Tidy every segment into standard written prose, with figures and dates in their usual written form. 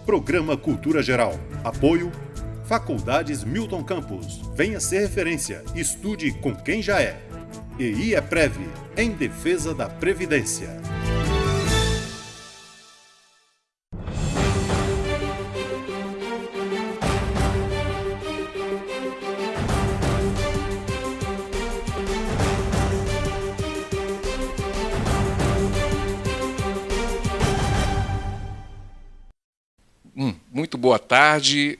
Programa Cultura Geral. Apoio Faculdades Milton Campos. Venha ser referência. Estude com quem já é. E IEPREV, em defesa da Previdência. Muito boa tarde,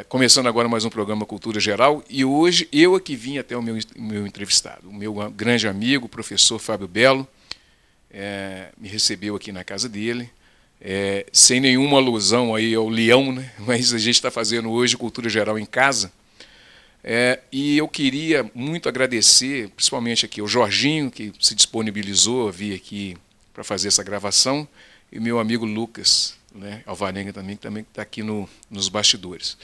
começando agora mais um programa Cultura Geral, e hoje eu aqui vim até o meu entrevistado, o meu grande amigo, o professor Fábio Belo, me recebeu aqui na casa dele, sem nenhuma alusão aí ao leão, né? Mas a gente está fazendo hoje Cultura Geral em casa, e eu queria muito agradecer, principalmente aqui ao Jorginho, que se disponibilizou a vir aqui para fazer essa gravação, e o meu amigo Lucas, né, Alvarenga também, que também está aqui nos bastidores.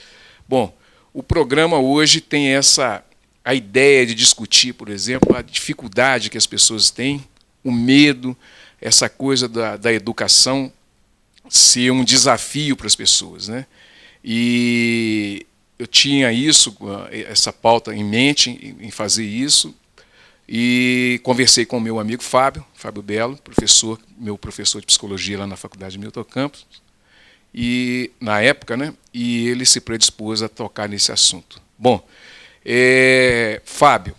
Bom, o programa hoje tem a ideia de discutir, por exemplo, a dificuldade que as pessoas têm, o medo, essa coisa da educação ser um desafio para as pessoas, né? E eu tinha essa pauta em mente, em fazer isso, e conversei com o meu amigo Fábio Belo, meu professor de psicologia lá na Faculdade Milton Campos, e na época, né? E ele se predispôs a tocar nesse assunto. Bom, Fábio,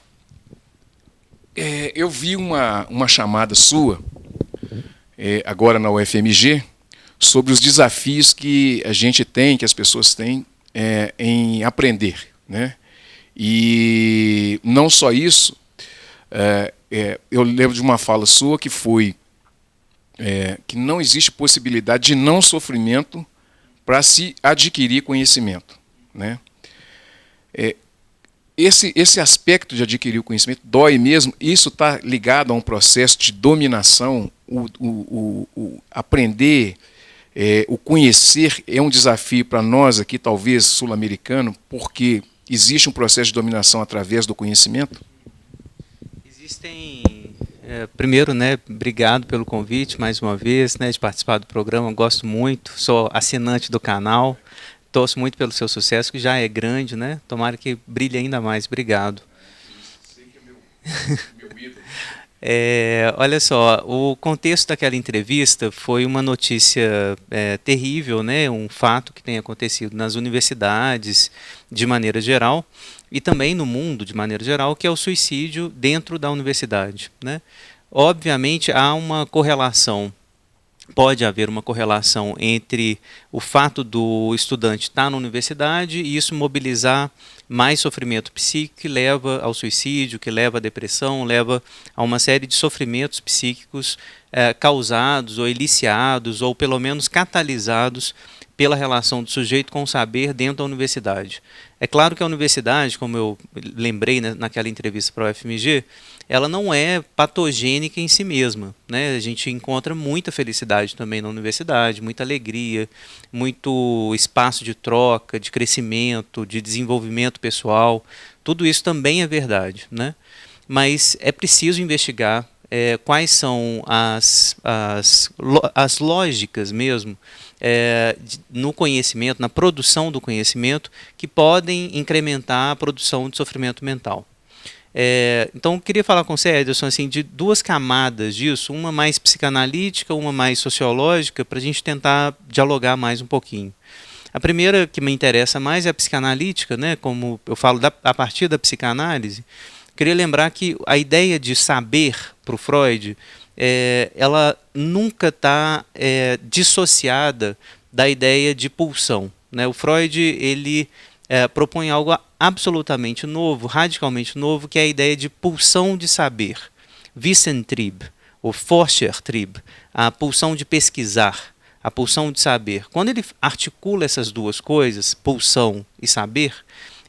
eu vi uma chamada sua, agora na UFMG, sobre os desafios que a gente tem, que as pessoas têm em aprender, né? E não só isso, eu lembro de uma fala sua que foi que não existe possibilidade de não sofrimento para se adquirir conhecimento, né? Esse aspecto de adquirir o conhecimento dói mesmo. Isso está ligado a um processo de dominação. O aprender, o conhecer é um desafio para nós aqui, talvez sul-americano, porque existe um processo de dominação através do conhecimento. Existem, primeiro, né, obrigado pelo convite mais uma vez, né, de participar do programa. Gosto muito, sou assinante do canal, torço muito pelo seu sucesso, que já é grande, né? Tomara que brilhe ainda mais. Obrigado. Sei que é meu ídolo. Olha só, o contexto daquela entrevista foi uma notícia terrível, né? Um fato que tem acontecido nas universidades de maneira geral e também no mundo de maneira geral, que é o suicídio dentro da universidade, né? Obviamente há uma correlação, pode haver uma correlação entre o fato do estudante estar na universidade e isso mobilizar mais sofrimento psíquico que leva ao suicídio, que leva à depressão, leva a uma série de sofrimentos psíquicos causados ou eliciados ou pelo menos catalisados pela relação do sujeito com o saber dentro da universidade. É claro que a universidade, como eu lembrei, né, naquela entrevista para a UFMG, ela não é patogênica em si mesma, né? A gente encontra muita felicidade também na universidade, muita alegria, muito espaço de troca, de crescimento, de desenvolvimento pessoal. Tudo isso também é verdade, né? Mas é preciso investigar quais são as lógicas mesmo no conhecimento, na produção do conhecimento, que podem incrementar a produção de sofrimento mental. Então, eu queria falar com você, Ederson, assim, de duas camadas disso, uma mais psicanalítica, uma mais sociológica, para a gente tentar dialogar mais um pouquinho. A primeira que me interessa mais é a psicanalítica, né? Como eu falo a partir da psicanálise. Queria lembrar que a ideia de saber para o Freud, ela nunca está dissociada da ideia de pulsão, né? O Freud ele propõe algo absolutamente novo, radicalmente novo, que é a ideia de pulsão de saber, Wissentrieb, ou Forschertrieb, a pulsão de pesquisar, a pulsão de saber. Quando ele articula essas duas coisas, pulsão e saber,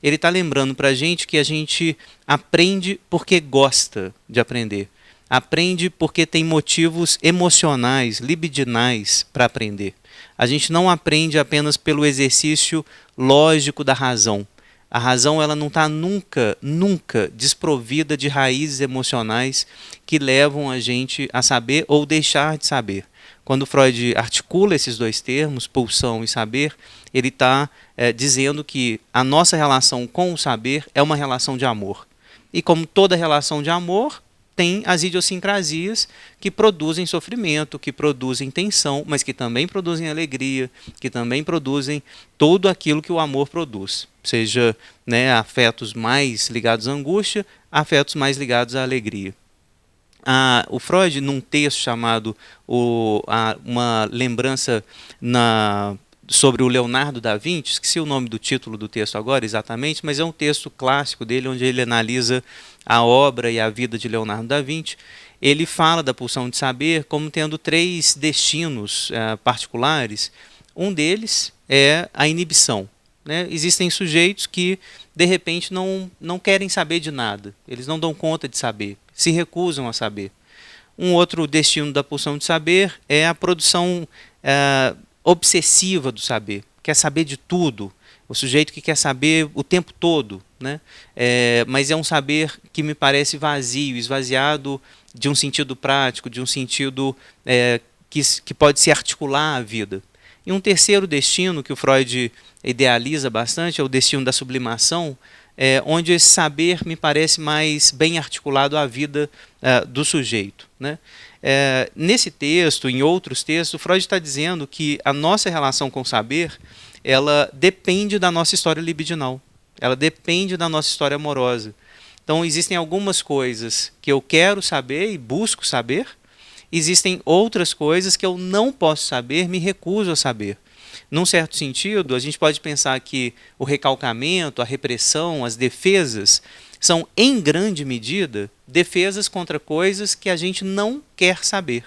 ele está lembrando para a gente que a gente aprende porque gosta de aprender. Aprende porque tem motivos emocionais, libidinais para aprender. A gente não aprende apenas pelo exercício lógico da razão. A razão ela não está nunca desprovida de raízes emocionais que levam a gente a saber ou deixar de saber. Quando Freud articula esses dois termos, pulsão e saber, ele está dizendo que a nossa relação com o saber é uma relação de amor. E como toda relação de amor, tem as idiosincrasias que produzem sofrimento, que produzem tensão, mas que também produzem alegria, que também produzem tudo aquilo que o amor produz. Seja, né, afetos mais ligados à angústia, afetos mais ligados à alegria. O Freud, num texto chamado Uma Lembrança sobre o Leonardo da Vinci, esqueci o nome do título do texto agora exatamente, mas é um texto clássico dele, onde ele analisa a obra e a vida de Leonardo da Vinci. Ele fala da pulsão de saber como tendo 3 destinos particulares. Um deles é a inibição, né? Existem sujeitos que, de repente, não querem saber de nada, eles não dão conta de saber, se recusam a saber. Um outro destino da pulsão de saber é a produção obsessiva do saber, quer saber de tudo, o sujeito que quer saber o tempo todo, né? Mas é um saber que me parece vazio, esvaziado de um sentido prático, de um sentido que pode se articular à vida. E um terceiro destino que o Freud idealiza bastante é o destino da sublimação, onde esse saber me parece mais bem articulado à vida do sujeito, né? Nesse texto, em outros textos, Freud está dizendo que a nossa relação com o saber, ela depende da nossa história libidinal, ela depende da nossa história amorosa. Então, existem algumas coisas que eu quero saber e busco saber, existem outras coisas que eu não posso saber, me recuso a saber. Num certo sentido, a gente pode pensar que o recalcamento, a repressão, as defesas são, em grande medida, defesas contra coisas que a gente não quer saber.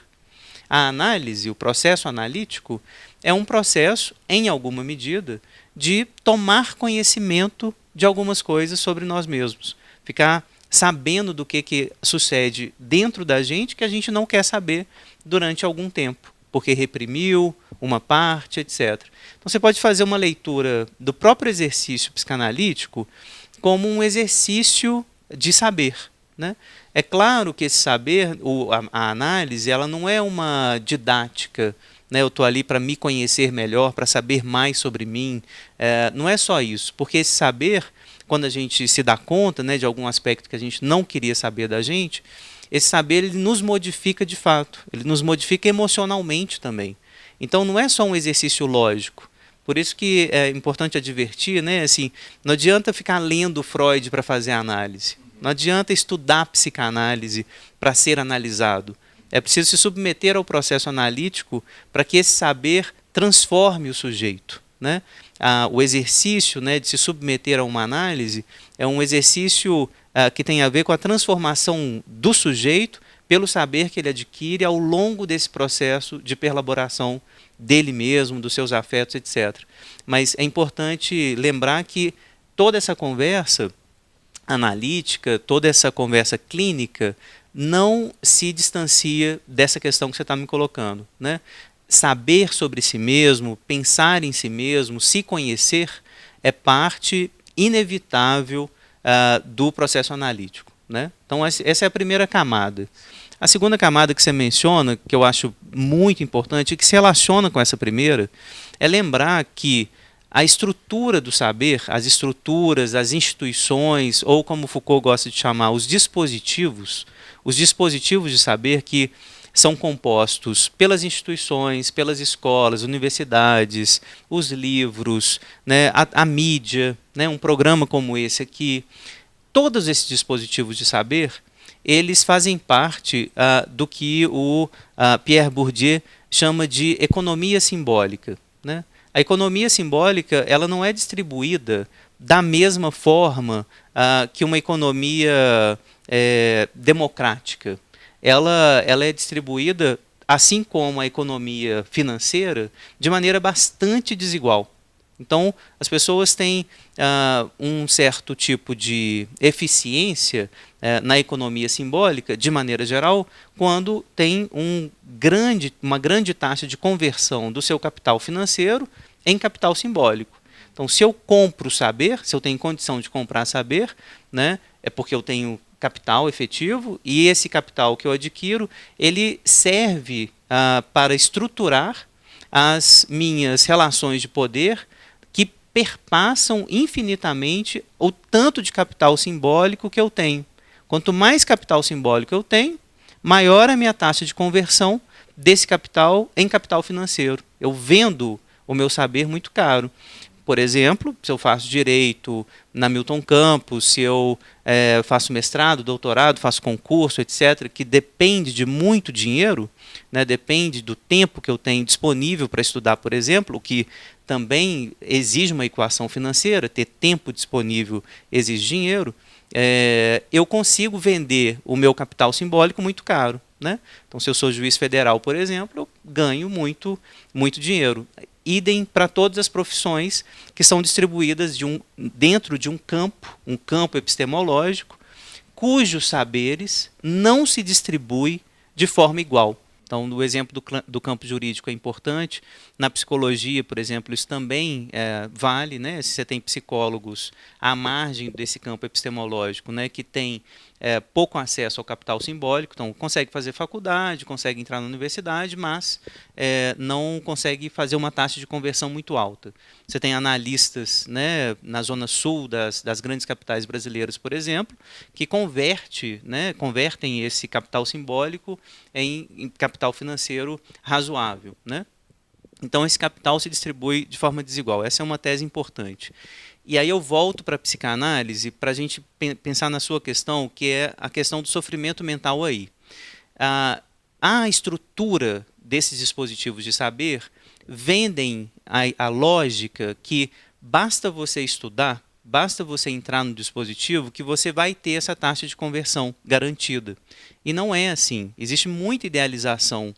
A análise, o processo analítico, é um processo, em alguma medida, de tomar conhecimento de algumas coisas sobre nós mesmos. Ficar sabendo do que sucede dentro da gente que a gente não quer saber durante algum tempo, porque reprimiu uma parte, etc. Então você pode fazer uma leitura do próprio exercício psicanalítico como um exercício de saber, né? É claro que esse saber, a análise, ela não é uma didática, né? Eu estou ali para me conhecer melhor, para saber mais sobre mim. Não é só isso, porque esse saber, quando a gente se dá conta, né, de algum aspecto que a gente não queria saber da gente, esse saber ele nos modifica de fato, ele nos modifica emocionalmente também. Então não é só um exercício lógico. Por isso que é importante advertir, né, assim, não adianta ficar lendo Freud para fazer análise. Não adianta estudar psicanálise para ser analisado. É preciso se submeter ao processo analítico para que esse saber transforme o sujeito, né? O exercício, né, de se submeter a uma análise é um exercício que tem a ver com a transformação do sujeito pelo saber que ele adquire ao longo desse processo de perlaboração dele mesmo, dos seus afetos, etc. Mas é importante lembrar que toda essa conversa analítica, toda essa conversa clínica não se distancia dessa questão que você está me colocando, né? Saber sobre si mesmo, pensar em si mesmo, se conhecer é parte inevitável do processo analítico, né? Então essa é a primeira camada. A segunda camada que você menciona, que eu acho muito importante e que se relaciona com essa primeira, é lembrar que a estrutura do saber, as estruturas, as instituições, ou como Foucault gosta de chamar, os dispositivos de saber que são compostos pelas instituições, pelas escolas, universidades, os livros, né, a mídia, né, um programa como esse aqui. Todos esses dispositivos de saber, eles fazem parte do que o Pierre Bourdieu chama de economia simbólica, né? A economia simbólica ela não é distribuída da mesma forma que uma economia democrática. Ela é distribuída, assim como a economia financeira, de maneira bastante desigual. Então, as pessoas têm um certo tipo de eficiência na economia simbólica, de maneira geral, quando tem uma grande taxa de conversão do seu capital financeiro em capital simbólico. Então, se eu compro saber, se eu tenho condição de comprar saber, né, é porque eu tenho capital efetivo, e esse capital que eu adquiro, ele serve para estruturar as minhas relações de poder que perpassam infinitamente o tanto de capital simbólico que eu tenho. Quanto mais capital simbólico eu tenho, maior a minha taxa de conversão desse capital em capital financeiro. Eu vendo o meu saber muito caro. Por exemplo, se eu faço direito na Milton Campos, se eu faço mestrado, doutorado, faço concurso, etc., que depende de muito dinheiro, né, depende do tempo que eu tenho disponível para estudar, por exemplo, o que também exige uma equação financeira, ter tempo disponível exige dinheiro, eu consigo vender o meu capital simbólico muito caro. Né? Então, se eu sou juiz federal, por exemplo, eu ganho muito dinheiro. Idem para todas as profissões que são distribuídas dentro de um campo epistemológico, cujos saberes não se distribuem de forma igual. Então, no exemplo do campo jurídico é importante. Na psicologia, por exemplo, isso também vale, né? Se você tem psicólogos à margem desse campo epistemológico, né, que tem pouco acesso ao capital simbólico, então consegue fazer faculdade, consegue entrar na universidade, mas não consegue fazer uma taxa de conversão muito alta. Você tem analistas, né, na zona sul das grandes capitais brasileiras, por exemplo, que convertem esse capital simbólico em capital financeiro razoável. Né? Então, esse capital se distribui de forma desigual. Essa é uma tese importante. E aí eu volto para a psicanálise para a gente pensar na sua questão, que é a questão do sofrimento mental aí. A estrutura desses dispositivos de saber vendem a lógica que basta você estudar, basta você entrar no dispositivo que você vai ter essa taxa de conversão garantida. E não é assim. Existe muita idealização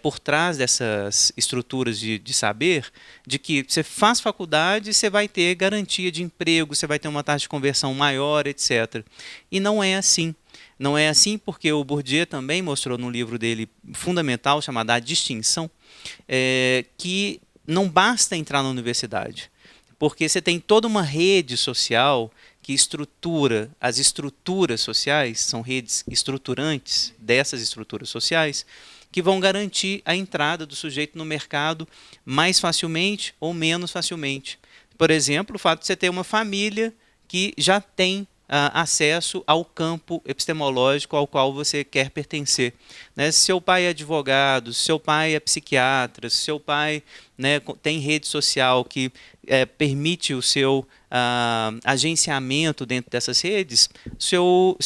por trás dessas estruturas de saber, de que você faz faculdade, você vai ter garantia de emprego, você vai ter uma taxa de conversão maior, etc. E não é assim. Não é assim porque o Bourdieu também mostrou no livro dele fundamental, chamado A Distinção, que não basta entrar na universidade, porque você tem toda uma rede social que estrutura as estruturas sociais, são redes estruturantes dessas estruturas sociais, que vão garantir a entrada do sujeito no mercado mais facilmente ou menos facilmente. Por exemplo, o fato de você ter uma família que já tem acesso ao campo epistemológico ao qual você quer pertencer. Né? Se seu pai é advogado, se seu pai é psiquiatra, se seu pai, né, tem rede social que permite o seu agenciamento dentro dessas redes, seu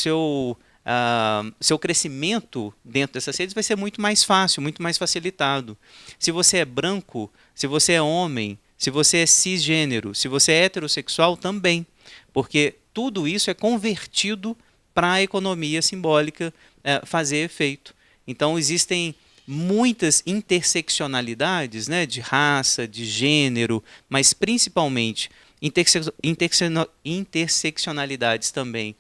crescimento dentro dessas redes vai ser muito mais fácil, muito mais facilitado. Se você é branco, se você é homem, se você é cisgênero, se você é heterossexual, também. Porque tudo isso é convertido para a economia simbólica fazer efeito. Então, existem muitas interseccionalidades, né, de raça, de gênero, mas principalmente interseccionalidades também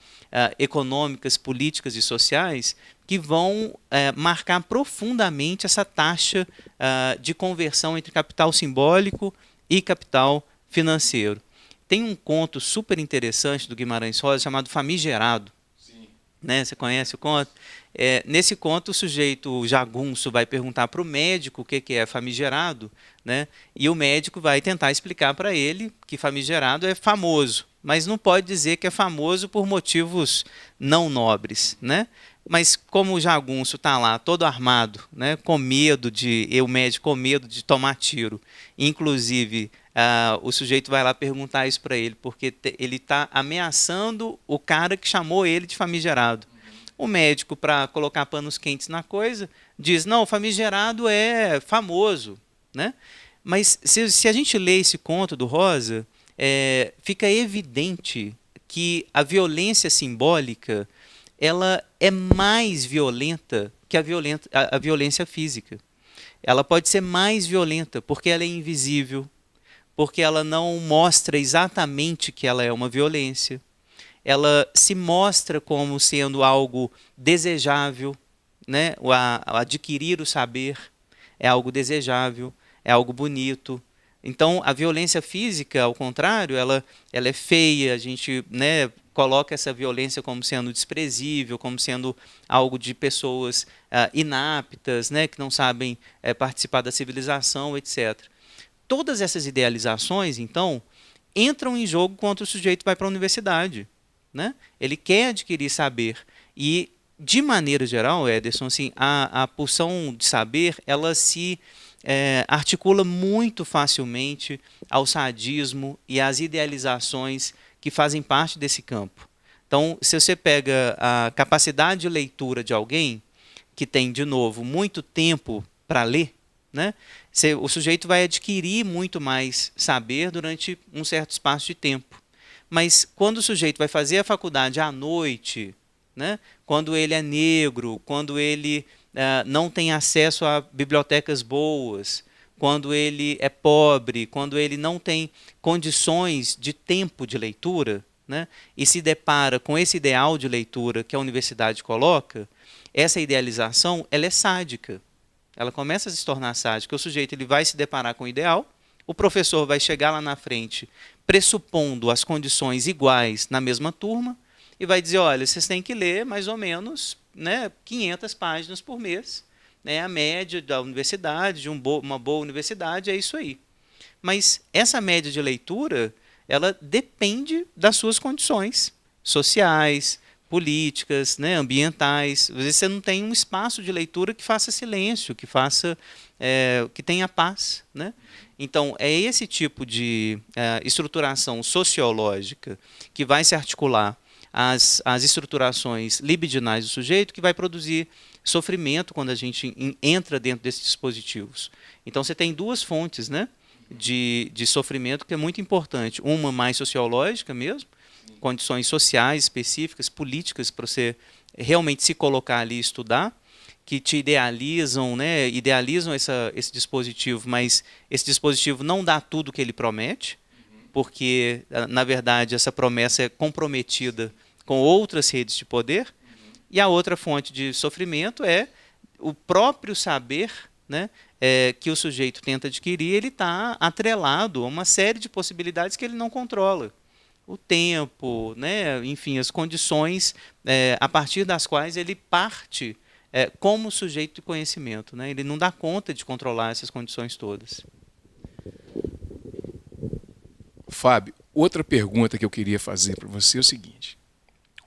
econômicas, políticas e sociais, que vão marcar profundamente essa taxa de conversão entre capital simbólico e capital financeiro. Tem um conto super interessante do Guimarães Rosa chamado Famigerado. Sim. Né? Você conhece o conto? Nesse conto, o sujeito, o jagunço, vai perguntar para o médico o que é famigerado, né? E o médico vai tentar explicar para ele que famigerado é famoso, mas não pode dizer que é famoso por motivos não nobres. Né? Mas como o jagunço está lá todo armado, né, com medo o médico com medo de tomar tiro, inclusive o sujeito vai lá perguntar isso para ele, porque ele está ameaçando o cara que chamou ele de famigerado. O médico, para colocar panos quentes na coisa, diz, não, famigerado é famoso. Né? Mas se a gente lê esse conto do Rosa, fica evidente que a violência simbólica ela é mais violenta que a violência física. Ela pode ser mais violenta porque ela é invisível, porque ela não mostra exatamente que ela é uma violência. Ela se mostra como sendo algo desejável, né? Adquirir o saber é algo desejável, é algo bonito, Então, a violência física, ao contrário, ela é feia, a gente, né, coloca essa violência como sendo desprezível, como sendo algo de pessoas inaptas, né, que não sabem participar da civilização, etc. Todas essas idealizações, então, entram em jogo quando o sujeito vai para a universidade, né? Ele quer adquirir saber e, de maneira geral, Ederson, assim, a pulsão de saber, ela se articula muito facilmente ao sadismo e às idealizações que fazem parte desse campo. Então, se você pega a capacidade de leitura de alguém que tem, de novo, muito tempo para ler, né, o sujeito vai adquirir muito mais saber durante um certo espaço de tempo. Mas quando o sujeito vai fazer a faculdade à noite, né, quando ele é negro, quando ele não tem acesso a bibliotecas boas, quando ele é pobre, quando ele não tem condições de tempo de leitura, né, e se depara com esse ideal de leitura que a universidade coloca, essa idealização ela é sádica. Ela começa a se tornar sádica. O sujeito ele vai se deparar com o ideal, o professor vai chegar lá na frente pressupondo as condições iguais na mesma turma e vai dizer, olha, vocês têm que ler mais ou menos, né, 500 páginas por mês, né, a média da universidade, de uma boa universidade, é isso aí. Mas essa média de leitura, ela depende das suas condições sociais, políticas, né, ambientais. Às vezes você não tem um espaço de leitura que faça silêncio, que tenha paz, né? Então, é esse tipo de estruturação sociológica que vai se articular às estruturações libidinais do sujeito que vai produzir sofrimento quando a gente entra dentro desses dispositivos. Então, você tem duas fontes, né, de sofrimento que é muito importante. Uma mais sociológica mesmo, condições sociais específicas, políticas, para você realmente se colocar ali e estudar, que te idealizam, né, idealizam esse dispositivo, mas esse dispositivo não dá tudo o que ele promete, porque, na verdade, essa promessa é comprometida com outras redes de poder. E a outra fonte de sofrimento é o próprio saber, né, que o sujeito tenta adquirir, ele está atrelado a uma série de possibilidades que ele não controla. O tempo, né, enfim, as condições a partir das quais ele parte como sujeito de conhecimento, né? Ele não dá conta de controlar essas condições todas. Fábio, outra pergunta que eu queria fazer para você é o seguinte: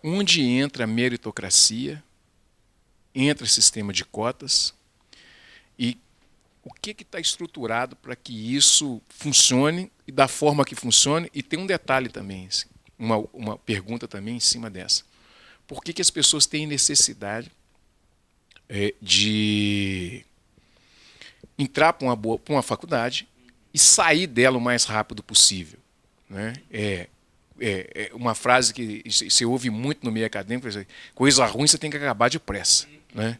onde entra a meritocracia, entra o sistema de cotas, e o que está estruturado para que isso funcione e da forma que funcione? E tem um detalhe também, uma pergunta também em cima dessa. Por que as pessoas têm necessidade de entrar para uma faculdade e sair dela o mais rápido possível, né? É uma frase que se ouve muito no meio acadêmico: coisa ruim você tem que acabar depressa, né?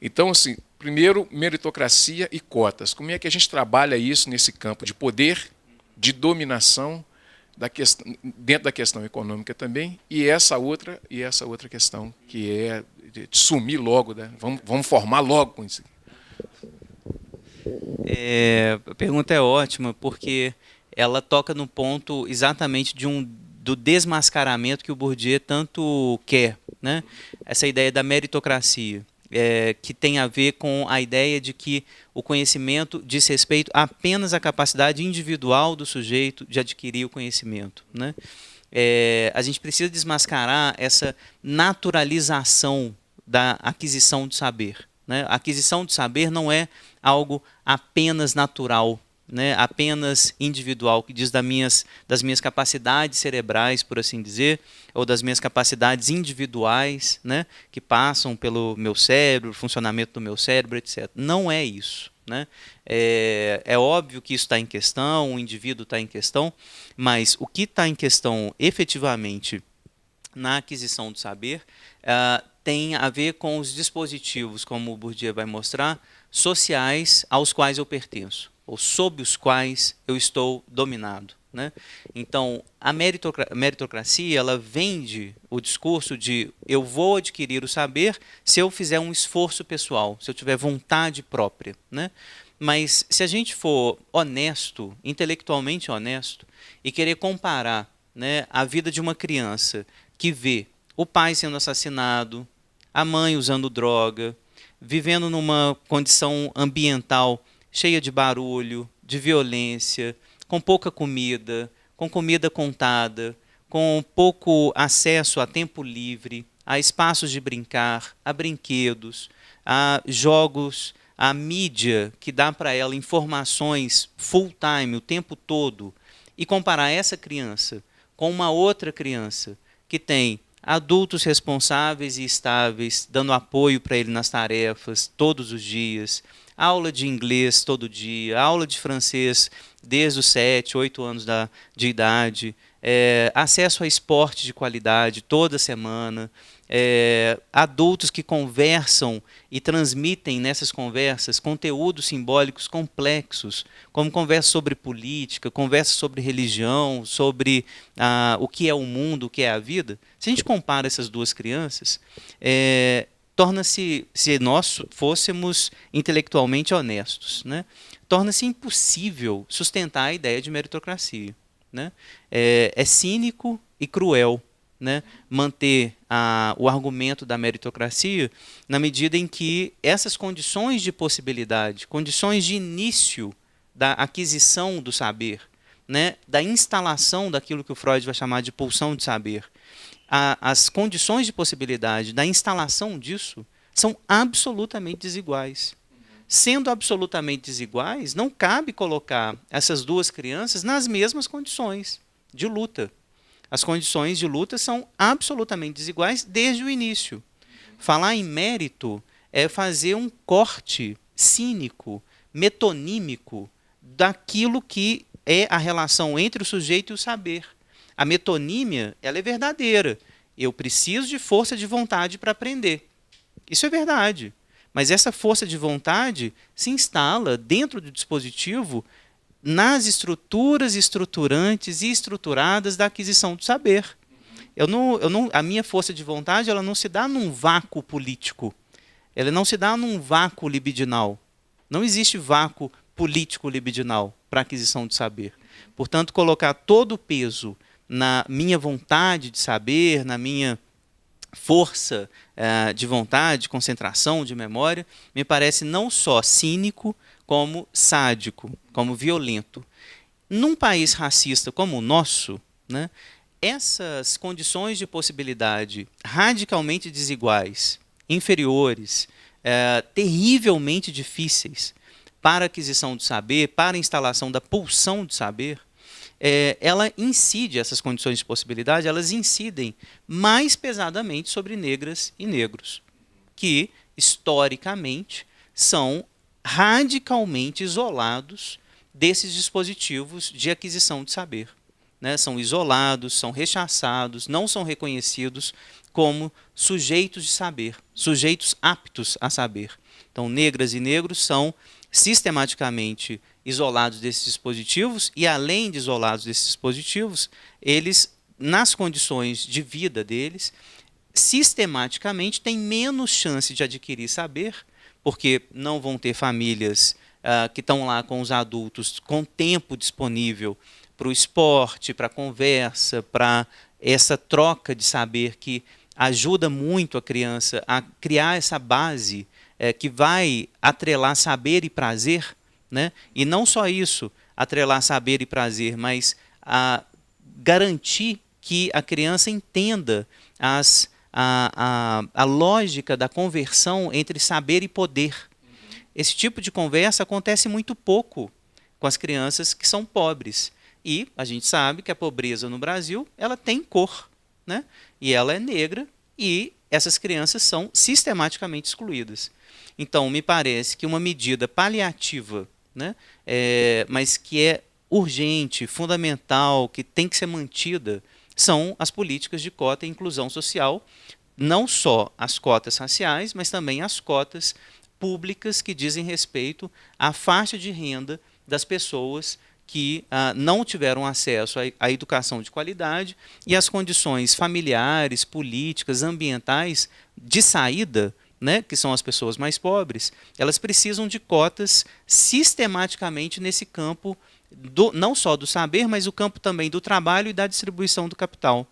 Então, assim, primeiro, meritocracia e cotas. Como é que a gente trabalha isso nesse campo de poder, de dominação, dentro da questão econômica também, e essa outra questão, que é de sumir logo, né? Vamos formar logo com isso. A pergunta é ótima, porque ela toca no ponto exatamente do desmascaramento que o Bourdieu tanto quer, né? Essa ideia da meritocracia. Que tem a ver com a ideia de que o conhecimento diz respeito apenas à capacidade individual do sujeito de adquirir o conhecimento, né? A gente precisa desmascarar essa naturalização da aquisição de saber, né? A aquisição de saber não é algo apenas natural, né, apenas individual, que diz das minhas capacidades cerebrais, por assim dizer, ou das minhas capacidades individuais, né, que passam pelo meu cérebro, o funcionamento do meu cérebro, etc. Não é isso, né? É óbvio que isso está em questão, o indivíduo está em questão, mas o que está em questão efetivamente na aquisição do saber tem a ver com os dispositivos, como o Bourdieu vai mostrar, sociais aos quais eu pertenço, ou sob os quais eu estou dominado, né? Então, a meritocracia, ela vende o discurso de eu vou adquirir o saber se eu fizer um esforço pessoal, se eu tiver vontade própria, né? Mas se a gente for honesto, intelectualmente honesto, e querer comparar, né, a vida de uma criança que vê o pai sendo assassinado, a mãe usando droga, vivendo numa condição ambiental cheia de barulho, de violência, com pouca comida, com comida contada, com pouco acesso a tempo livre, a espaços de brincar, a brinquedos, a jogos, a mídia que dá para ela informações full time, o tempo todo, e comparar essa criança com uma outra criança que tem adultos responsáveis e estáveis, dando apoio para ele nas tarefas todos os dias, aula de inglês todo dia, aula de francês desde os 7, 8 anos de idade, acesso a esporte de qualidade toda semana, adultos que conversam e transmitem nessas conversas conteúdos simbólicos complexos, como conversa sobre política, conversa sobre religião, sobre o que é o mundo, o que é a vida. Se a gente compara essas duas crianças, torna-se, se nós fôssemos intelectualmente honestos, né, torna-se impossível sustentar a ideia de meritocracia. Né? É cínico e cruel, né, manter o argumento da meritocracia na medida em que essas condições de possibilidade, condições de início da aquisição do saber, né, da instalação daquilo que o Freud vai chamar de pulsão de saber, as condições de possibilidade da instalação disso são absolutamente desiguais. Sendo absolutamente desiguais, não cabe colocar essas duas crianças nas mesmas condições de luta. As condições de luta são absolutamente desiguais desde o início. Falar em mérito é fazer um corte cínico, metonímico, daquilo que é a relação entre o sujeito e o saber. A metonímia, ela é verdadeira. Eu preciso de força de vontade para aprender. Isso é verdade. Mas essa força de vontade se instala dentro do dispositivo nas estruturas estruturantes e estruturadas da aquisição do saber. A minha força de vontade ela não se dá num vácuo político. Ela não se dá num vácuo libidinal. Não existe vácuo político libidinal para a aquisição de saber. Portanto, colocar todo o peso na minha vontade de saber, na minha força de vontade, concentração, de memória, me parece não só cínico, como sádico, como violento. Num país racista como o nosso, né, essas condições de possibilidade radicalmente desiguais, inferiores, terrivelmente difíceis para a aquisição do saber, para a instalação da pulsão de saber, ela incide, essas condições de possibilidade, elas incidem mais pesadamente sobre negras e negros, que, historicamente, são radicalmente isolados desses dispositivos de aquisição de saber. Né? São isolados, são rechaçados, não são reconhecidos como sujeitos de saber, sujeitos aptos a saber. Então, negras e negros são sistematicamente isolados desses dispositivos e, além de isolados desses dispositivos, eles, nas condições de vida deles, sistematicamente têm menos chance de adquirir saber, porque não vão ter famílias que estão lá com os adultos com tempo disponível para o esporte, para a conversa, para essa troca de saber que ajuda muito a criança a criar essa base que vai atrelar saber e prazer, né? E não só isso, atrelar saber e prazer, mas garantir que a criança entenda a lógica da conversão entre saber e poder. Esse tipo de conversa acontece muito pouco com as crianças que são pobres. E a gente sabe que a pobreza no Brasil ela tem cor, né? E ela é negra, e essas crianças são sistematicamente excluídas. Então, me parece que uma medida paliativa, né, mas que é urgente, fundamental, que tem que ser mantida, são as políticas de cota e inclusão social, não só as cotas raciais, mas também as cotas públicas que dizem respeito à faixa de renda das pessoas que não tiveram acesso à educação de qualidade e às condições familiares, políticas, ambientais de saída né, que são as pessoas mais pobres, elas precisam de cotas sistematicamente nesse campo, não só do saber, mas o campo também do trabalho e da distribuição do capital.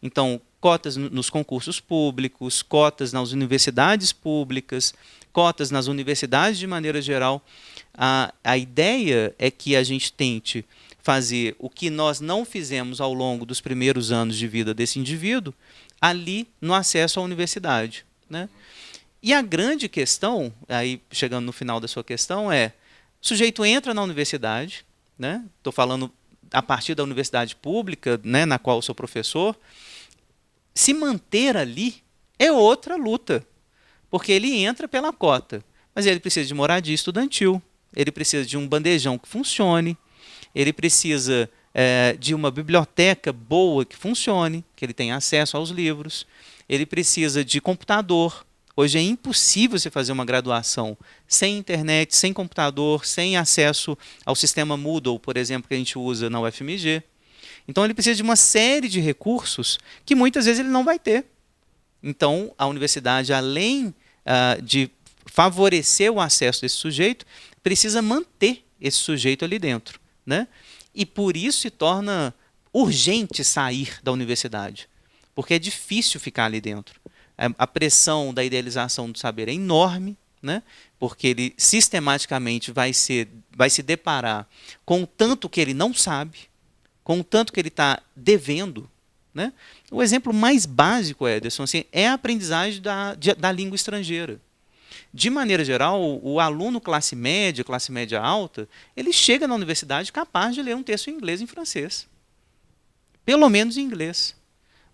Então, cotas nos concursos públicos, cotas nas universidades públicas, cotas nas universidades de maneira geral. A ideia é que a gente tente fazer o que nós não fizemos ao longo dos primeiros anos de vida desse indivíduo ali no acesso à universidade, né? E a grande questão, aí chegando no final da sua questão, é: o sujeito entra na universidade, né? Estou falando a partir da universidade pública, né, na qual eu sou professor. Se manter ali é outra luta, porque ele entra pela cota, mas ele precisa de moradia estudantil, ele precisa de um bandejão que funcione, ele precisa de uma biblioteca boa que funcione, que ele tenha acesso aos livros, ele precisa de computador. Hoje é impossível você fazer uma graduação sem internet, sem computador, sem acesso ao sistema Moodle, por exemplo, que a gente usa na UFMG. Então ele precisa de uma série de recursos que muitas vezes ele não vai ter. Então a universidade, além de favorecer o acesso desse sujeito, precisa manter esse sujeito ali dentro, né? E por isso se torna urgente sair da universidade, porque é difícil ficar ali dentro. A pressão da idealização do saber é enorme, né? Porque ele sistematicamente vai se deparar com o tanto que ele não sabe, com o tanto que ele está devendo, né? O exemplo mais básico, Ederson, assim, é a aprendizagem da língua estrangeira. De maneira geral, o aluno classe média alta, ele chega na universidade capaz de ler um texto em inglês e em francês. Pelo menos em inglês.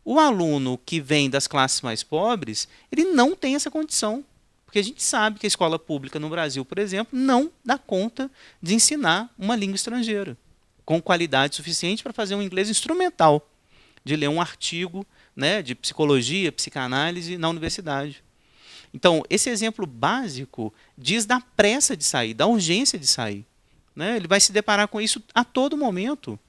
O aluno que vem das classes mais pobres, ele não tem essa condição. Porque a gente sabe que a escola pública no Brasil, por exemplo, não dá conta de ensinar uma língua estrangeira com qualidade suficiente para fazer um inglês instrumental, de ler um artigo, né, de psicologia, psicanálise na universidade. Então, esse exemplo básico diz da pressa de sair, da urgência de sair, né? Ele vai se deparar com isso a todo momento.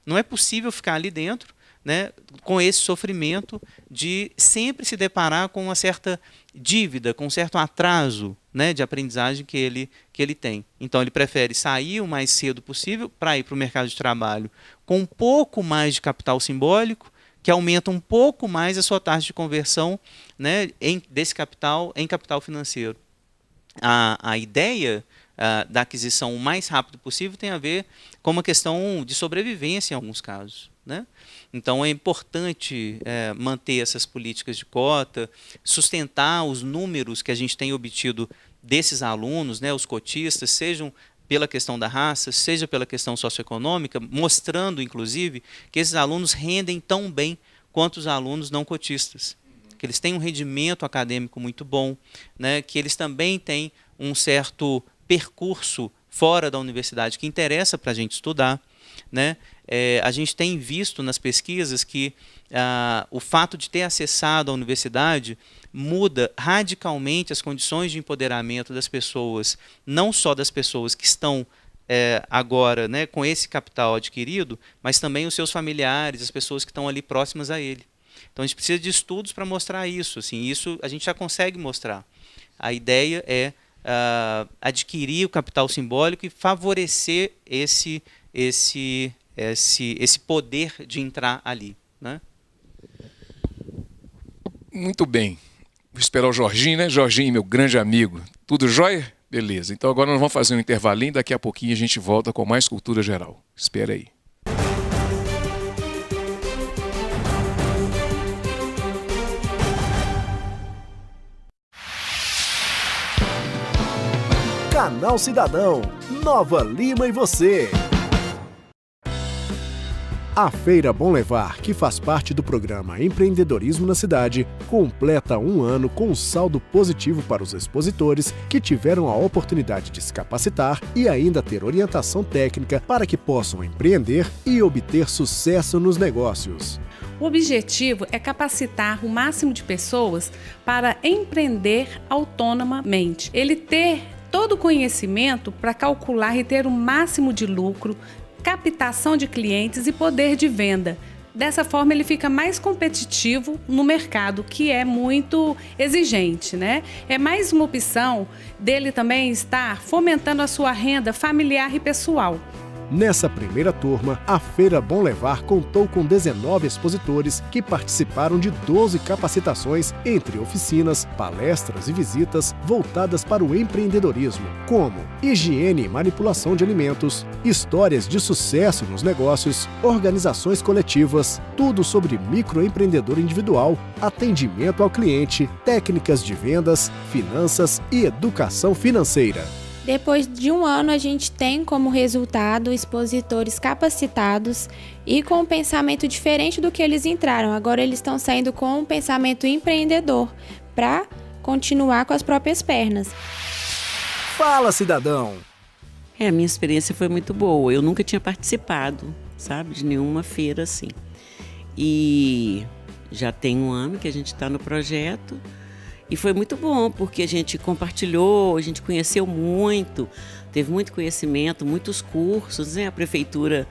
Não é possível ficar ali dentro, né, com esse sofrimento de sempre se deparar com uma certa dívida, com um certo atraso, né, de aprendizagem que ele tem. Então, ele prefere sair o mais cedo possível para ir para o mercado de trabalho com um pouco mais de capital simbólico, que aumenta um pouco mais a sua taxa de conversão, né, desse capital em capital financeiro. A ideia da aquisição o mais rápido possível tem a ver com uma questão de sobrevivência em alguns casos, né? Então é importante manter essas políticas de cota, sustentar os números que a gente tem obtido desses alunos, né, os cotistas, sejam pela questão da raça, seja pela questão socioeconômica, mostrando, inclusive, que esses alunos rendem tão bem quanto os alunos não cotistas, que eles têm um rendimento acadêmico muito bom, né, que eles também têm um certo percurso fora da universidade que interessa para a gente estudar, né? A gente tem visto nas pesquisas que o fato de ter acessado a universidade muda radicalmente as condições de empoderamento das pessoas, não só das pessoas que estão agora, né, com esse capital adquirido, mas também os seus familiares, as pessoas que estão ali próximas a ele. Então a gente precisa de estudos para mostrar isso. Assim, isso a gente já consegue mostrar. A ideia é adquirir o capital simbólico e favorecer esse poder de entrar ali, né? Muito bem. Vou esperar o Jorginho, né? Jorginho, meu grande amigo. Tudo jóia? Beleza. Então agora nós vamos fazer um intervalinho, daqui a pouquinho a gente volta com mais Cultura Geral. Espera aí. Canal Cidadão, Nova Lima e você. A Feira Bom Levar, que faz parte do programa Empreendedorismo na Cidade, completa um ano com um saldo positivo para os expositores que tiveram a oportunidade de se capacitar e ainda ter orientação técnica para que possam empreender e obter sucesso nos negócios. O objetivo é capacitar o máximo de pessoas para empreender autonomamente. Ele ter todo o conhecimento para calcular e ter o máximo de lucro, captação de clientes e poder de venda, Dessa forma, ele fica mais competitivo no mercado, que é muito exigente, né? É mais uma opção dele também estar fomentando a sua renda familiar e pessoal. Nessa primeira turma, a Feira Bom Levar contou com 19 expositores que participaram de 12 capacitações, entre oficinas, palestras e visitas voltadas para o empreendedorismo, como higiene e manipulação de alimentos, histórias de sucesso nos negócios, organizações coletivas, tudo sobre microempreendedor individual, atendimento ao cliente, técnicas de vendas, finanças e educação financeira. Depois de um ano, a gente tem como resultado expositores capacitados e com um pensamento diferente do que eles entraram. Agora eles estão saindo com um pensamento empreendedor para continuar com as próprias pernas. Fala, cidadão! A minha experiência foi muito boa. Eu nunca tinha participado, sabe, de nenhuma feira assim. E já tem um ano que a gente está no projeto. E foi muito bom, porque a gente compartilhou, a gente conheceu muito, teve muito conhecimento, muitos cursos, né? A prefeitura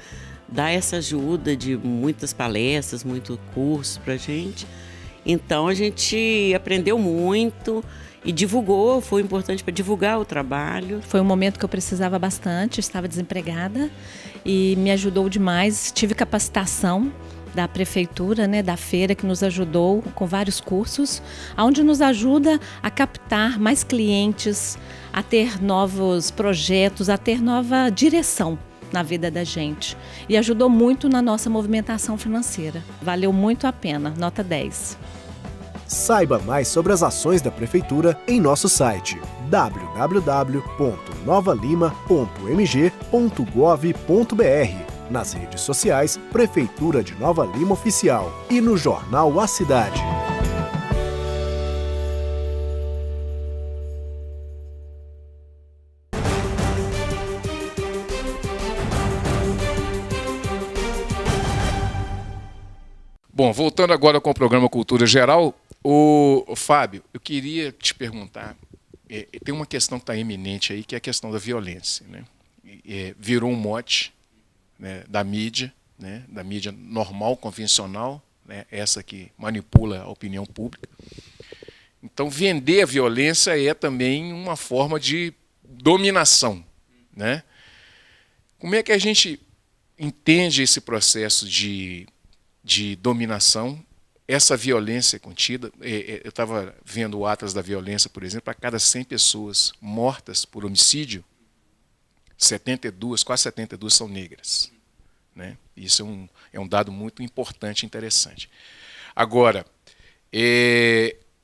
dá essa ajuda de muitas palestras, muitos cursos para a gente. Então a gente aprendeu muito e divulgou, foi importante para divulgar o trabalho. Foi um momento que eu precisava bastante, estava desempregada e me ajudou demais, tive capacitação da prefeitura, né, da feira, que nos ajudou com vários cursos, onde nos ajuda a captar mais clientes, a ter novos projetos, a ter nova direção na vida da gente. E ajudou muito na nossa movimentação financeira. Valeu muito a pena, nota 10. Saiba mais sobre as ações da prefeitura em nosso site www.novalima.mg.gov.br, nas redes sociais Prefeitura de Nova Lima Oficial e no jornal A Cidade. Bom, voltando agora com o programa Cultura Geral, o Fábio, eu queria te perguntar, tem uma questão que está eminente aí, que é a questão da violência, né? Virou um mote, né, da mídia normal, convencional, né, essa que manipula a opinião pública. Então, vender a violência é também uma forma de dominação, né? Como é que a gente entende esse processo de dominação, essa violência contida? Eu estava vendo o Atlas da Violência, por exemplo, a cada 100 pessoas mortas por homicídio, 72, quase 72 são negras, né? Isso é um dado muito importante e interessante. Agora,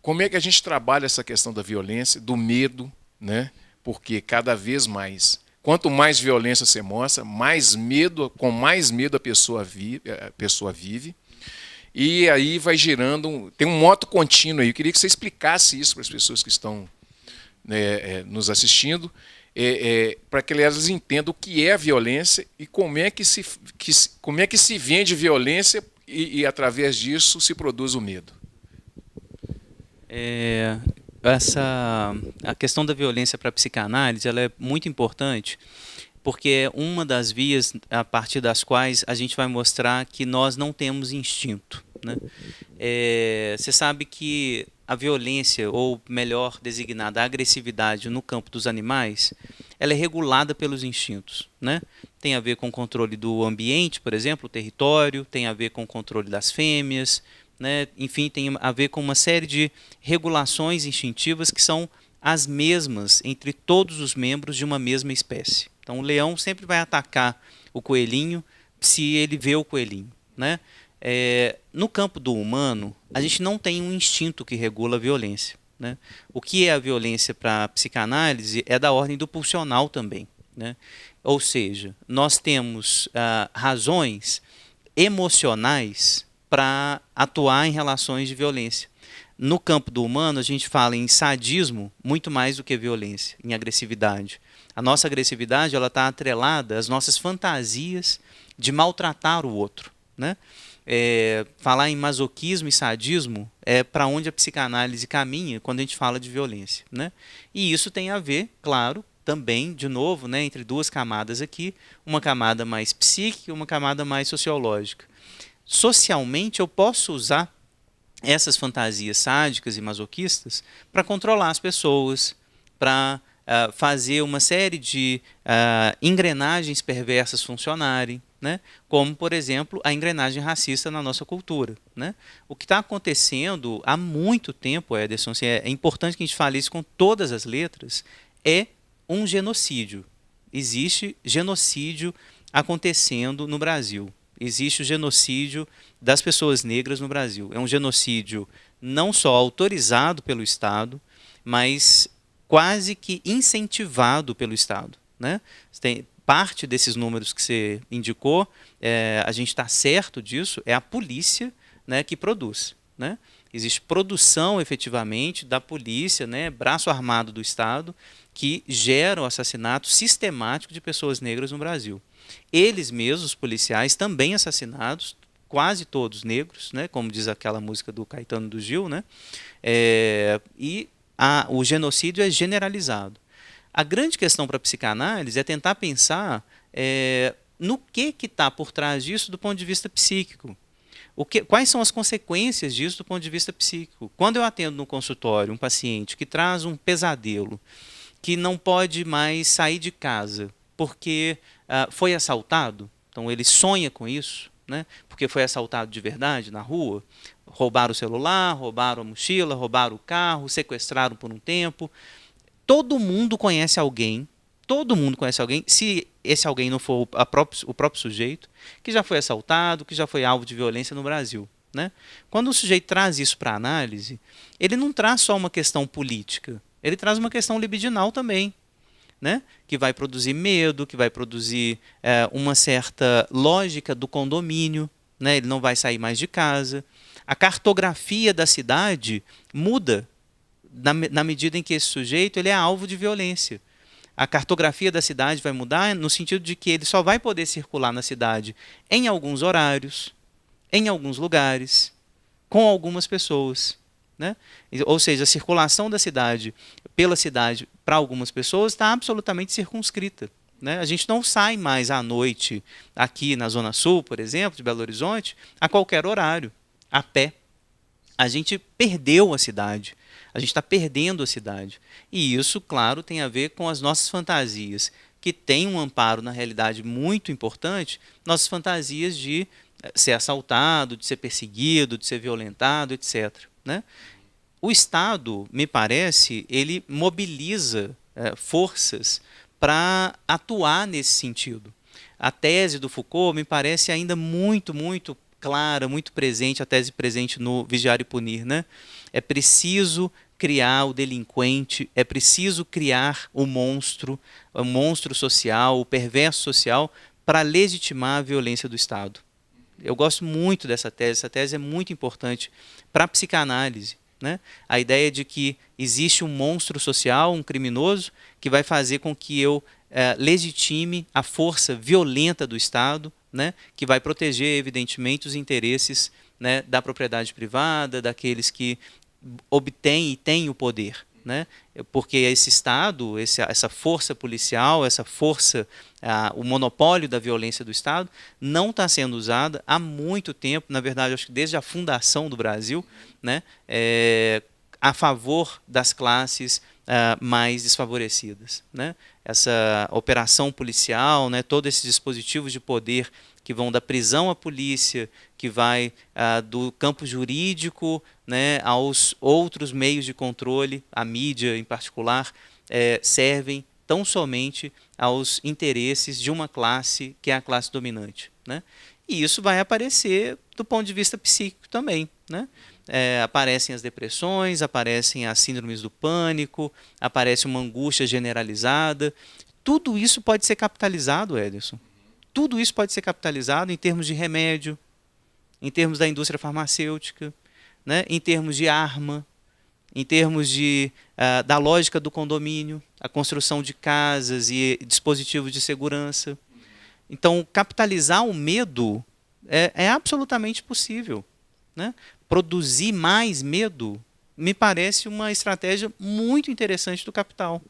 como é que a gente trabalha essa questão da violência, do medo, né? Porque cada vez mais, quanto mais violência você mostra, mais medo, com mais medo a pessoa vive, e aí vai girando, tem um moto contínuo aí. Eu queria que você explicasse isso para as pessoas que estão, né, nos assistindo, para que elas entendam o que é a violência e como é que se vende violência e através disso se produz o medo. A questão da violência para a psicanálise, ela é muito importante, porque é uma das vias a partir das quais a gente vai mostrar que nós não temos instinto, né? Você sabe que a violência, ou melhor designada, a agressividade no campo dos animais, ela é regulada pelos instintos, né? Tem a ver com o controle do ambiente, por exemplo, o território, tem a ver com o controle das fêmeas, né? Enfim, tem a ver com uma série de regulações instintivas que são as mesmas entre todos os membros de uma mesma espécie. Então, o leão sempre vai atacar o coelhinho se ele vê o coelhinho, né? No campo do humano, a gente não tem um instinto que regula a violência, né? O que é a violência para a psicanálise é da ordem do pulsional também, né? Ou seja, nós temos razões emocionais para atuar em relações de violência. No campo do humano, a gente fala em sadismo muito mais do que violência, em agressividade. A nossa agressividade está atrelada às nossas fantasias de maltratar o outro, né? Falar em masoquismo e sadismo é para onde a psicanálise caminha quando a gente fala de violência, né? E isso tem a ver, claro, também, de novo, né, entre duas camadas aqui, uma camada mais psíquica e uma camada mais sociológica. socialmente eu posso usar essas fantasias sádicas e masoquistas para controlar as pessoas, para fazer uma série de engrenagens perversas funcionarem, né? Como, por exemplo, a engrenagem racista na nossa cultura, né? O que está acontecendo há muito tempo, Ederson, assim, é importante que a gente fale isso com todas as letras, é um genocídio. Existe genocídio acontecendo no Brasil. Existe o genocídio das pessoas negras no Brasil. É um genocídio não só autorizado pelo Estado, mas quase que incentivado pelo Estado, né? Tem parte desses números que você indicou, a gente está certo disso, é a polícia, né, que produz, né? Existe produção efetivamente da polícia, né, braço armado do Estado, que gera o assassinato sistemático de pessoas negras no Brasil. Eles mesmos, os policiais, também assassinados, quase todos negros, né, como diz aquela música do Caetano do Gil, né, o genocídio é generalizado. A grande questão para a psicanálise é tentar pensar no que está por trás disso do ponto de vista psíquico. Quais são as consequências disso do ponto de vista psíquico? Quando eu atendo no consultório um paciente que traz um pesadelo, que não pode mais sair de casa porque foi assaltado, então ele sonha com isso, né? Porque foi assaltado de verdade na rua, roubaram o celular, roubaram a mochila, roubaram o carro, sequestraram por um tempo. Todo mundo conhece alguém, se esse alguém não for o próprio sujeito, que já foi assaltado, que já foi alvo de violência no Brasil, né? Quando o sujeito traz isso para análise, ele não traz só uma questão política, ele traz uma questão libidinal também, né? Que vai produzir medo, que vai produzir uma certa lógica do condomínio, né? Ele não vai sair mais de casa. A cartografia da cidade muda na medida em que esse sujeito ele é alvo de violência. A cartografia da cidade vai mudar no sentido de que ele só vai poder circular na cidade em alguns horários, em alguns lugares, com algumas pessoas, né? Ou seja, a circulação da cidade pela cidade para algumas pessoas está absolutamente circunscrita, né? A gente não sai mais à noite aqui na Zona Sul, por exemplo, de Belo Horizonte, a qualquer horário, a pé. A gente perdeu a cidade. A gente está perdendo a cidade. E isso, claro, tem a ver com as nossas fantasias, que têm um amparo na realidade muito importante, nossas fantasias de ser assaltado, de ser perseguido, de ser violentado, etc., né? O Estado, me parece, ele mobiliza forças para atuar nesse sentido. A tese do Foucault me parece ainda muito, muito clara, muito presente, a tese presente no Vigiar e Punir, né? É preciso criar o delinquente, é preciso criar o monstro social, o perverso social, para legitimar a violência do Estado. Eu gosto muito dessa tese, essa tese é muito importante para a psicanálise, né? A ideia de que existe um monstro social, um criminoso, que vai fazer com que eu legitime a força violenta do Estado, né? Que vai proteger, evidentemente, os interesses, né, da propriedade privada, daqueles que obtêm e têm o poder, né? Porque esse Estado, essa força policial, essa força, o monopólio da violência do Estado, não está sendo usada há muito tempo, na verdade, acho que desde a fundação do Brasil, né, a favor das classes mais desfavorecidas, né? Essa operação policial, né, todos esses dispositivos de poder que vão da prisão à polícia, que vai do campo jurídico, né, aos outros meios de controle, a mídia em particular, servem tão somente aos interesses de uma classe que é a classe dominante, né? E isso vai aparecer do ponto de vista psíquico também, né? Aparecem as depressões, aparecem as síndromes do pânico, aparece uma angústia generalizada. Tudo isso pode ser capitalizado, Ederson. Tudo isso pode ser capitalizado em termos de remédio, em termos da indústria farmacêutica, né? Em termos de arma, em termos da lógica do condomínio, a construção de casas e dispositivos de segurança. Então, capitalizar o medo é absolutamente possível, né? Produzir mais medo me parece uma estratégia muito interessante do capital,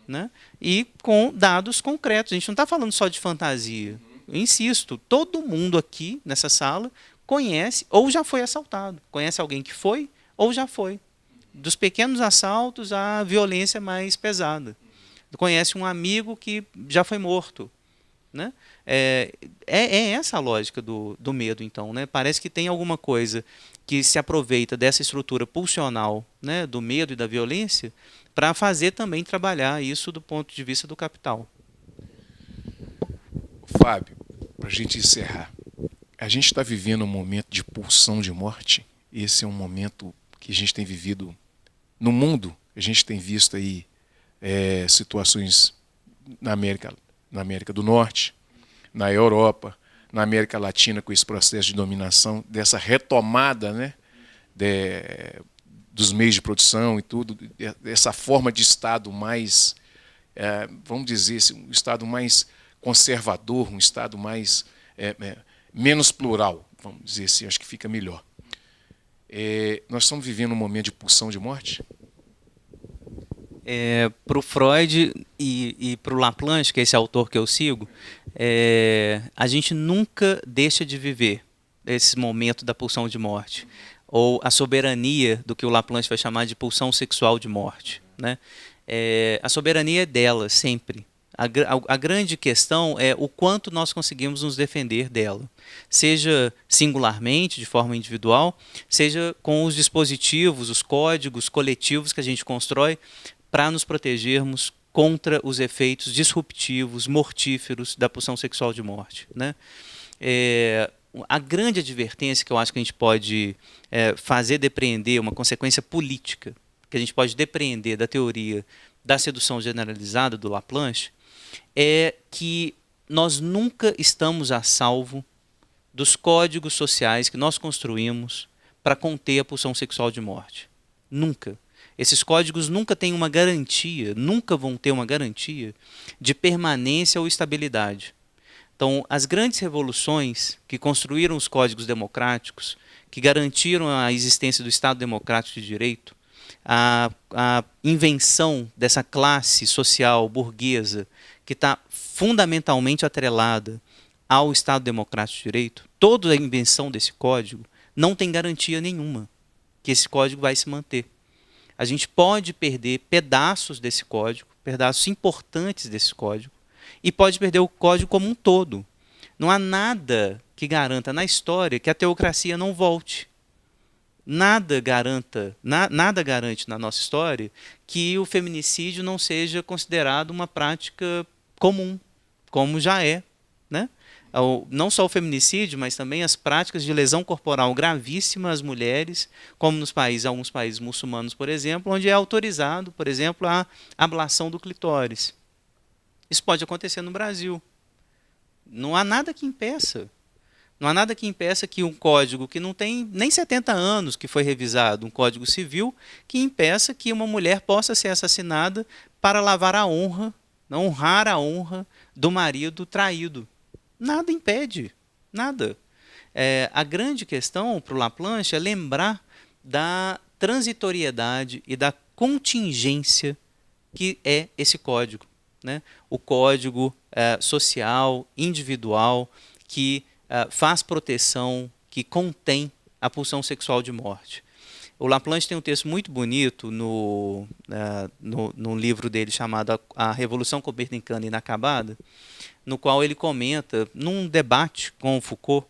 né? E com dados concretos. A gente não está falando só de fantasia. Eu insisto, todo mundo aqui nessa sala conhece ou já foi assaltado. Conhece alguém que foi ou já foi. Dos pequenos assaltos à violência mais pesada. Conhece um amigo que já foi morto. Né? É essa a lógica do medo, então. Né? Parece que tem alguma coisa que se aproveita dessa estrutura pulsional, né, do medo e da violência para fazer também trabalhar isso do ponto de vista do capital. Fábio, para a gente encerrar, a gente está vivendo um momento de pulsão de morte. Esse é um momento que a gente tem vivido no mundo. A gente tem visto aí situações na América do Norte, na Europa, na América Latina, com esse processo de dominação, dessa retomada, né, dos meios de produção e tudo, dessa forma de Estado mais, vamos dizer, um Estado mais conservador, um Estado mais menos plural, vamos dizer assim, acho que fica melhor. Nós estamos vivendo um momento de pulsão de morte? Para o Freud e para o Laplanche, que é esse autor que eu sigo, a gente nunca deixa de viver esse momento da pulsão de morte, ou a soberania do que o Laplanche vai chamar de pulsão sexual de morte. Né? A soberania é dela, sempre. A grande questão é o quanto nós conseguimos nos defender dela, seja singularmente, de forma individual, seja com os dispositivos, os códigos coletivos que a gente constrói para nos protegermos contra os efeitos disruptivos, mortíferos da pulsão sexual de morte. Né? A grande advertência que eu acho que a gente pode fazer depreender, uma consequência política, que a gente pode depreender da teoria da sedução generalizada do Laplanche, é que nós nunca estamos a salvo dos códigos sociais que nós construímos para conter a pulsão sexual de morte. Nunca. Esses códigos nunca têm uma garantia, nunca vão ter uma garantia de permanência ou estabilidade. Então, as grandes revoluções que construíram os códigos democráticos, que garantiram a existência do Estado democrático de direito, a invenção dessa classe social burguesa que está fundamentalmente atrelada ao Estado democrático de direito, toda a invenção desse código não tem garantia nenhuma que esse código vai se manter. A gente pode perder pedaços desse código, pedaços importantes desse código, e pode perder o código como um todo. Não há nada que garanta na história que a teocracia não volte. Nada garante na nossa história que o feminicídio não seja considerado uma prática comum, como já é. Né? Não só o feminicídio, mas também as práticas de lesão corporal gravíssima às mulheres, como alguns países muçulmanos, por exemplo, onde é autorizado, por exemplo, a ablação do clitóris. Isso pode acontecer no Brasil. Não há nada que impeça. Não há nada que impeça que um código que não tem nem 70 anos que foi revisado, um código civil, que impeça que uma mulher possa ser assassinada para lavar a honra, honrar a honra do marido traído. Nada impede, nada. A grande questão para o Laplanche é lembrar da transitoriedade e da contingência que é esse código. Né? O código social, individual, que faz proteção, que contém a pulsão sexual de morte. O Laplanche tem um texto muito bonito no livro dele chamado A Revolução Copernicana Inacabada, no qual ele comenta, num debate com o Foucault,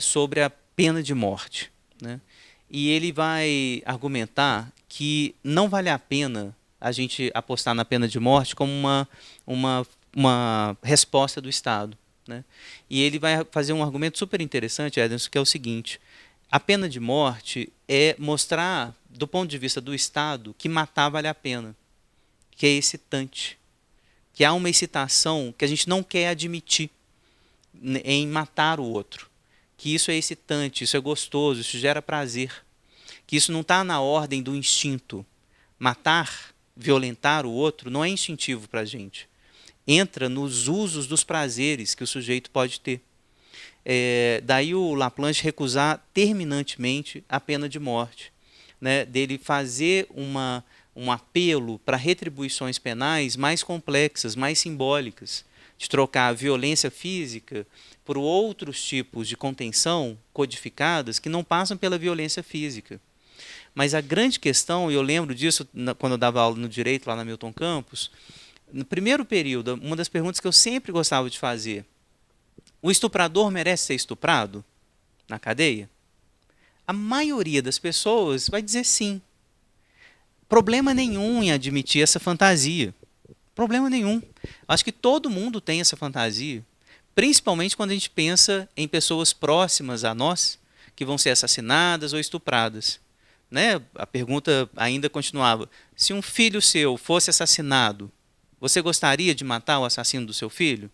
sobre a pena de morte. Né? E ele vai argumentar que não vale a pena a gente apostar na pena de morte como uma resposta do Estado. Né? E ele vai fazer um argumento super interessante, Edson, que é o seguinte: a pena de morte é mostrar, do ponto de vista do Estado, que matar vale a pena, que é excitante, que há uma excitação que a gente não quer admitir em matar o outro, que isso é excitante, isso é gostoso, isso gera prazer, que isso não está na ordem do instinto. Matar, violentar o outro não é instintivo para a gente. Entra nos usos dos prazeres que o sujeito pode ter. Daí o Laplanche recusar terminantemente a pena de morte, né? Dele fazer um apelo para retribuições penais mais complexas, mais simbólicas, de trocar a violência física por outros tipos de contenção codificadas que não passam pela violência física. Mas a grande questão, e eu lembro disso quando eu dava aula no Direito lá na Milton Campos, no primeiro período, uma das perguntas que eu sempre gostava de fazer: o estuprador merece ser estuprado na cadeia? A maioria das pessoas vai dizer sim. Problema nenhum em admitir essa fantasia. Problema nenhum. Acho que todo mundo tem essa fantasia, principalmente quando a gente pensa em pessoas próximas a nós que vão ser assassinadas ou estupradas. Né? A pergunta ainda continuava: se um filho seu fosse assassinado, você gostaria de matar o assassino do seu filho?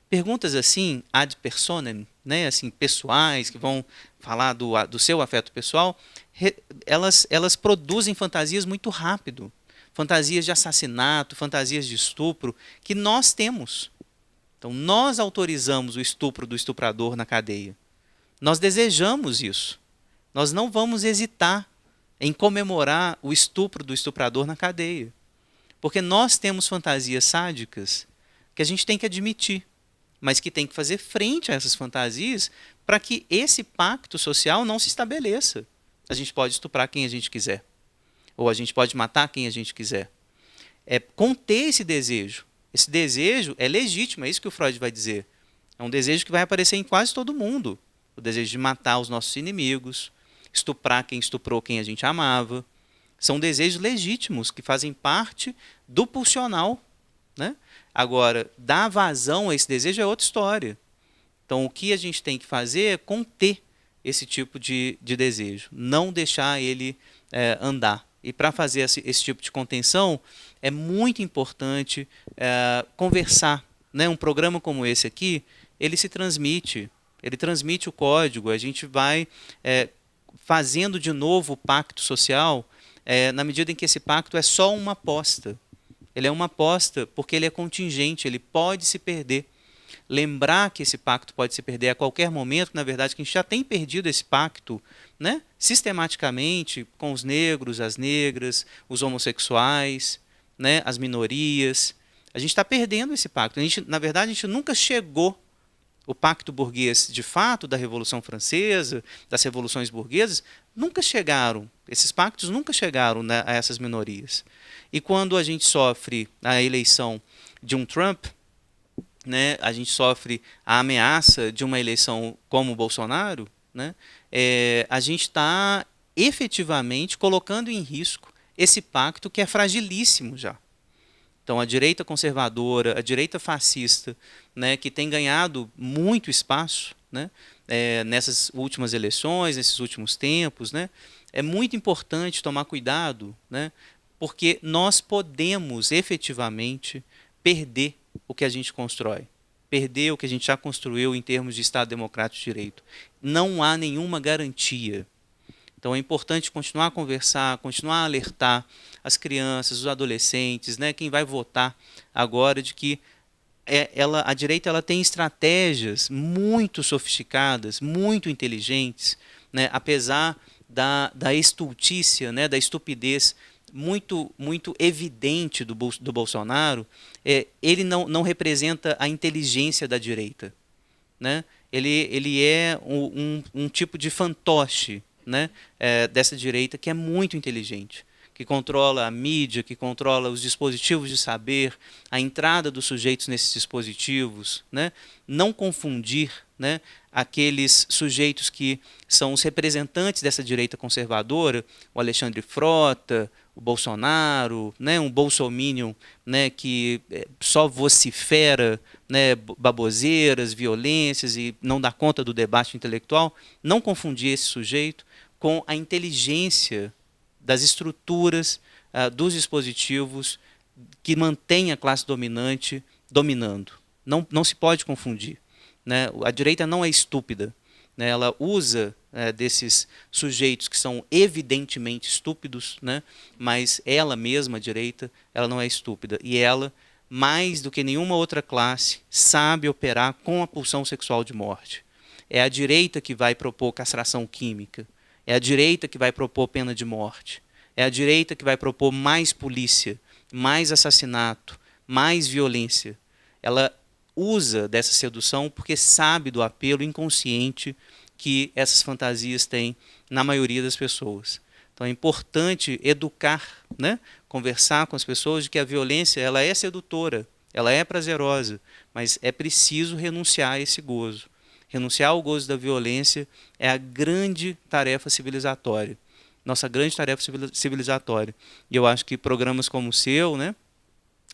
Perguntas assim, ad personam, né? Assim, pessoais, que vão falar do seu afeto pessoal, elas produzem fantasias muito rápido. Fantasias de assassinato, fantasias de estupro, que nós temos. Então, nós autorizamos o estupro do estuprador na cadeia. Nós desejamos isso. Nós não vamos hesitar em comemorar o estupro do estuprador na cadeia. Porque nós temos fantasias sádicas que a gente tem que admitir, mas que tem que fazer frente a essas fantasias para que esse pacto social não se estabeleça. A gente pode estuprar quem a gente quiser, ou a gente pode matar quem a gente quiser. É conter esse desejo. Esse desejo é legítimo, é isso que o Freud vai dizer. É um desejo que vai aparecer em quase todo mundo. O desejo de matar os nossos inimigos, estuprar quem estuprou quem a gente amava. São desejos legítimos que fazem parte do pulsional, né? Agora, dar vazão a esse desejo é outra história. Então, o que a gente tem que fazer é conter esse tipo de desejo, não deixar ele andar. E para fazer esse tipo de contenção, é muito importante conversar. Né? Um programa como esse aqui, ele transmite o código, a gente vai fazendo de novo o pacto social, na medida em que esse pacto é só uma aposta. Ele é uma aposta porque ele é contingente, ele pode se perder. Lembrar que esse pacto pode se perder a qualquer momento, na verdade, que a gente já tem perdido esse pacto, né, sistematicamente, com os negros, as negras, os homossexuais, né, as minorias. A gente está perdendo esse pacto. Na verdade, a gente nunca chegou. O pacto burguês, de fato, da Revolução Francesa, das revoluções burguesas, nunca chegaram. Esses pactos nunca chegaram, né, a essas minorias. E quando a gente sofre a eleição de um Trump, né, a gente sofre a ameaça de uma eleição como o Bolsonaro, né, a gente está efetivamente colocando em risco esse pacto que é fragilíssimo já. Então, a direita conservadora, a direita fascista, né, que tem ganhado muito espaço, né, nessas últimas eleições, nesses últimos tempos, né, é muito importante tomar cuidado, né, porque nós podemos efetivamente perder o que a gente constrói, perder o que a gente já construiu em termos de Estado Democrático de Direito. Não há nenhuma garantia. Então é importante continuar a conversar, continuar a alertar as crianças, os adolescentes, né, quem vai votar agora, de que a direita ela tem estratégias muito sofisticadas, muito inteligentes, né, apesar da estultícia, né, da estupidez muito evidente do Bolsonaro, ele não representa a inteligência da direita. Né? Ele é um tipo de fantoche, né, dessa direita que é muito inteligente, que controla a mídia, que controla os dispositivos de saber, a entrada dos sujeitos nesses dispositivos, né? Não confundir, né, aqueles sujeitos que são os representantes dessa direita conservadora, o Alexandre Frota, o Bolsonaro, né, um bolsominion, né, que só vocifera, né, baboseiras, violências e não dá conta do debate intelectual. Não confundir esse sujeito com a inteligência das estruturas, dos dispositivos que mantém a classe dominante dominando. Não se pode confundir. Né? A direita não é estúpida. Né? Ela usa desses sujeitos que são evidentemente estúpidos, né? Mas ela mesma, a direita, ela não é estúpida. E ela, mais do que nenhuma outra classe, sabe operar com a pulsão sexual de morte. É a direita que vai propor castração química. É a direita que vai propor pena de morte. É a direita que vai propor mais polícia, mais assassinato, mais violência. Ela usa dessa sedução porque sabe do apelo inconsciente que essas fantasias têm na maioria das pessoas. Então é importante educar, né? Conversar com as pessoas de que a violência ela é sedutora, ela é prazerosa, mas é preciso renunciar a esse gozo. Renunciar ao gozo da violência é a grande tarefa civilizatória, nossa grande tarefa civilizatória. E eu acho que programas como o seu, né,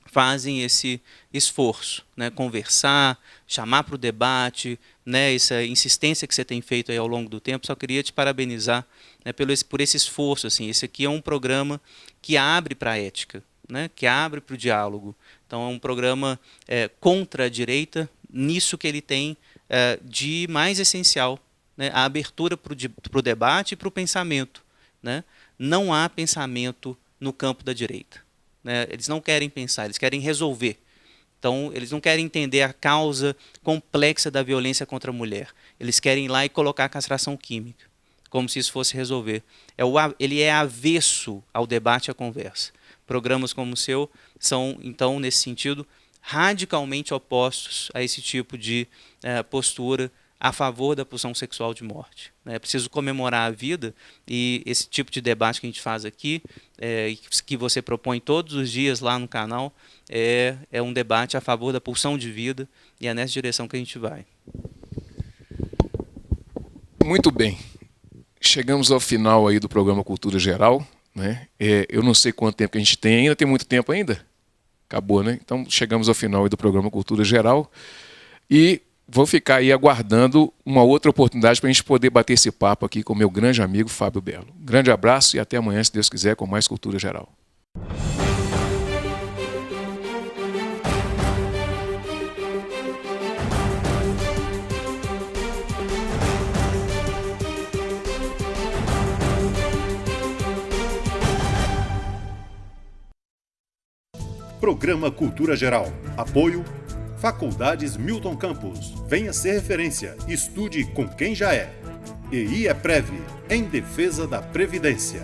fazem esse esforço, né, conversar, chamar para o debate, né, essa insistência que você tem feito aí ao longo do tempo. Só queria te parabenizar, né, por esse esforço. Assim, esse aqui é um programa que abre para a ética, né, que abre para o diálogo. Então é um programa contra a direita, nisso que ele tem de mais essencial, né, a abertura para o debate e para o pensamento. Né? Não há pensamento no campo da direita. Né? Eles não querem pensar, eles querem resolver. Então, eles não querem entender a causa complexa da violência contra a mulher. Eles querem ir lá e colocar a castração química, como se isso fosse resolver. Ele é avesso ao debate e à conversa. Programas como o seu são, então, nesse sentido, radicalmente opostos a esse tipo de postura a favor da pulsão sexual de morte. É preciso comemorar a vida, e esse tipo de debate que a gente faz aqui, que você propõe todos os dias lá no canal, é um debate a favor da pulsão de vida, e é nessa direção que a gente vai. Muito bem. Chegamos ao final aí do programa Cultura Geral. Né? Eu não sei quanto tempo que a gente tem ainda. Tem muito tempo ainda? Acabou, né? Então chegamos ao final aí do programa Cultura Geral. E vou ficar aí aguardando uma outra oportunidade para a gente poder bater esse papo aqui com o meu grande amigo Fábio Belo. Grande abraço e até amanhã, se Deus quiser, com mais Cultura Geral. Programa Cultura Geral. Apoio Faculdades Milton Campos. Venha ser referência. Estude com quem já é. EI é Prev, em defesa da Previdência.